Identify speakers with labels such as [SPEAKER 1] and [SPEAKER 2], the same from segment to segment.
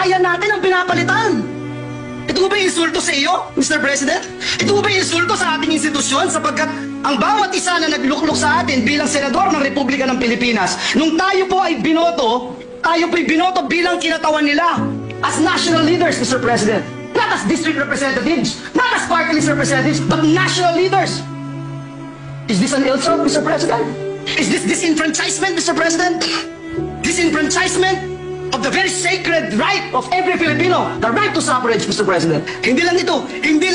[SPEAKER 1] bayan natin ang pinapalitan. Ito ba yung insulto sa iyo, Mr. President? Ito ba yung insulto sa ating institusyon sapagkat ang bawat isa na nagluklok sa atin bilang senador ng Republika ng Pilipinas, nung tayo po ay binoto bilang kinatawan nila as national leaders, Mr. President. Not as district representatives, not as party list representatives, but national leaders. Is this an insult, Mr. President? Is this disenfranchisement, Mr. President? Disenfranchisement of the very sacred right of every Filipino, the right to suffrage, Mr. President. Hindi lang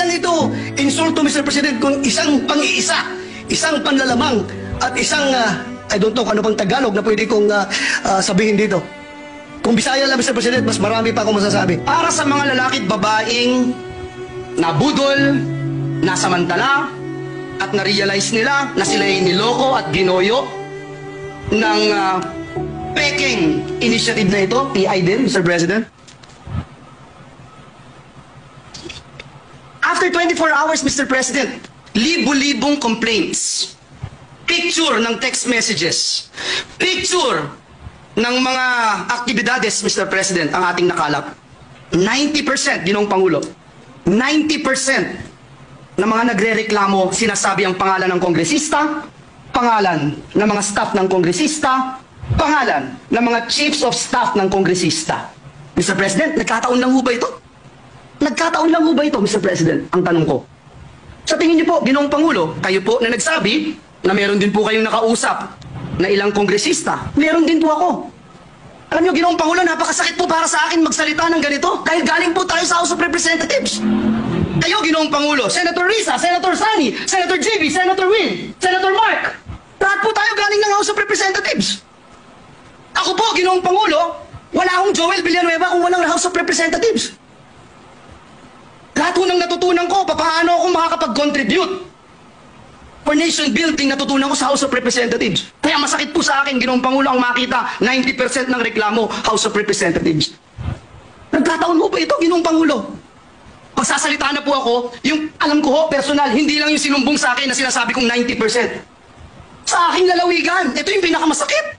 [SPEAKER 1] ito insulto, Mr. President, kung isang pang-iisa, isang panlalamang, at isang, I don't know kung ano pang Tagalog na pwede kong sabihin dito. Kung Bisaya lang, Mr. President, mas marami pa akong masasabi. Para sa mga lalaki at babaeng nabudol, nasamantala, at na-realize nila na sila ay niloko at ginoyo ng peking initiative na ito, PI din, Mr. President. After 24 hours, Mr. President, libo-libong complaints, picture ng text messages, picture ng mga aktibidades, Mr. President, ang ating nakalap. 90%, Ginoong Pangulo, 90% ng mga nagre-reklamo, sinasabi ang pangalan ng kongresista, pangalan ng mga staff ng kongresista, pangalan ng mga chiefs of staff ng kongresista. Mr. President, nagkataon lang ho ba ito? Nagkataon lang ho ba ito, Mr. President? Ang tanong ko. Sa tingin niyo po, Ginoong Pangulo, kayo po na nagsabi na meron din po kayong nakausap na ilang kongresista. Meron din po ako. Alam niyo, Ginoong Pangulo, napakasakit po para sa akin magsalita ng ganito dahil galing po tayo sa House of Representatives. Kayo, Ginoong Pangulo, Senator Risa, Senator Sani, Senator JB, Senator Will, Senator Mark, lahat po tayo galing ng House of Representatives. Ako po, Ginoong Pangulo, wala akong Joel Villanueva kung walang House of Representatives. Lahat po ng natutunan ko, paano ako makakapag-contribute for nation building, natutunan ko sa House of Representatives. Kaya masakit po sa akin, Ginoong Pangulo, ang makita 90% ng reklamo, House of Representatives. Nagkataon mo ba ito, Ginoong Pangulo? Pagsasalita na po ako, yung alam ko ho, personal, hindi lang yung sinumbong sa akin na sinasabi kong 90%. Sa aking lalawigan, ito yung pinakamasakit.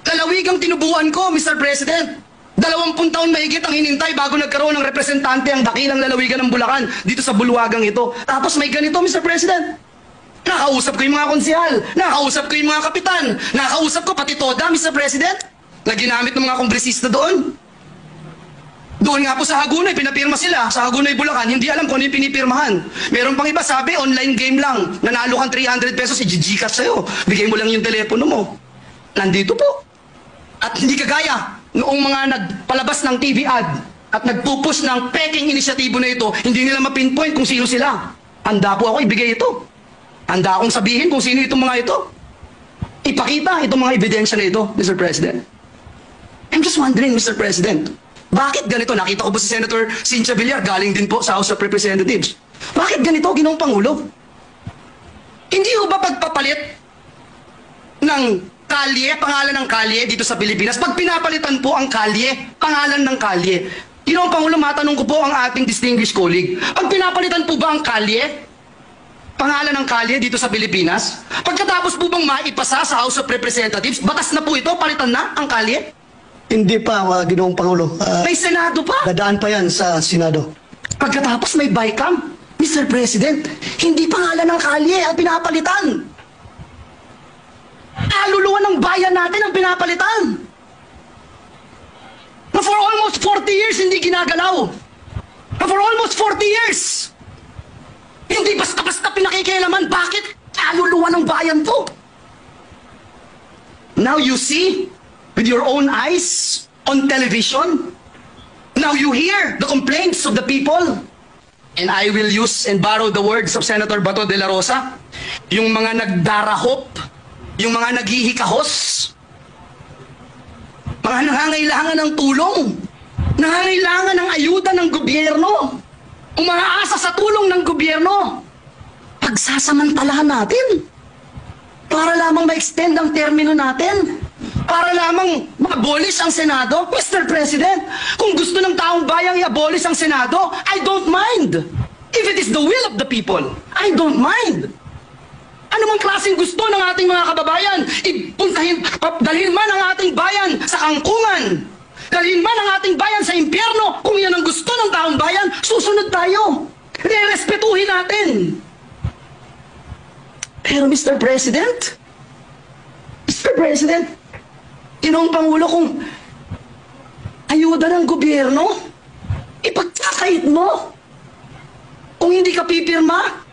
[SPEAKER 1] Lalawigang tinubuan ko, Mr. President. 20 taon mahigit ang hinintay bago nagkaroon ng representante ang dakilang lalawigan ng Bulacan dito sa bulwagang ito. Tapos may ganito, Mr. President. Nakausap ko yung mga konsihal, nakausap ko yung mga kapitan, nakausap ko pati toda, Mr. President, na ginamit ng mga kongresista doon. Doon nga po sa Hagunoy, pinapirma sila. Sa Hagunoy, Bulacan, hindi alam kung ano yung pinipirmahan. Meron pang iba, sabi, online game lang. Nanalo kang 300 pesos, i-Gcash sa'yo. Bigay mo lang yung telepono mo. Nandito po. At hindi kagaya noong mga nagpalabas ng TV ad at nagpupush ng peking inisyatibo na ito, hindi nila mapinpoint kung sino sila. Handa po ako ibigay ito. Handa akong sabihin kung sino itong mga ito. Ipakita itong mga ebidensya na ito, Mr. President. I'm just wondering, Mr. President, bakit ganito? Nakita ko po si Senator Cynthia Villar, galing din po sa House of Representatives. Bakit ganito, Ginoong Pangulo? Hindi ho ba pagpapalit ng kalye, pangalan ng kalye dito sa Pilipinas, pag pinapalitan po ang kalye, pangalan ng kalye, Ginoong Pangulo, matanong ko po ang ating distinguished colleague, pag pinapalitan po ba ang kalye, pangalan ng kalye dito sa Pilipinas, pagkatapos po bang maipasa sa House of Representatives, batas na po ito, palitan na ang kalye?
[SPEAKER 2] Hindi pa, Ginoong Pangulo.
[SPEAKER 1] May Senado pa?
[SPEAKER 2] Dadaan pa yan sa Senado.
[SPEAKER 1] Pagkatapos may BICAM, Mr. President, hindi pangalan ng kalye ang pinapalitan. Kaluluwa ng bayan natin ang pinapalitan. Na for almost 40 years hindi ginagalaw. Na for almost 40 years hindi basta-basta pinakikialaman. Bakit? Kaluluwa ng bayan to. Now you see with your own eyes on television. Now you hear the complaints of the people. And I will use and borrow the words of Senator Bato de la Rosa. Yung mga nagdarahop, yung mga naghihikahos, mga nangangailangan ng tulong, nangangailangan ng ayuda ng gobyerno, umaasa sa tulong ng gobyerno, pagsasamantalahan natin para lamang ma-extend ang termino natin, para lamang ma-abolish ang Senado. Mr. President, kung gusto ng taong bayang i-abolish ang Senado, I don't mind. If it is the will of the people, I don't mind. Ano mang klaseng gusto ng ating mga kababayan, dalhin man ang ating bayan sa kangkungan, dalhin man ang ating bayan sa impyerno. Kung yan ang gusto ng taong bayan, susunod tayo. Re-respetuhin natin. Pero Mr. President, Ginoong Pangulo, kung ayuda ng gobyerno, ipagkakait mo. Kung hindi ka pipirma,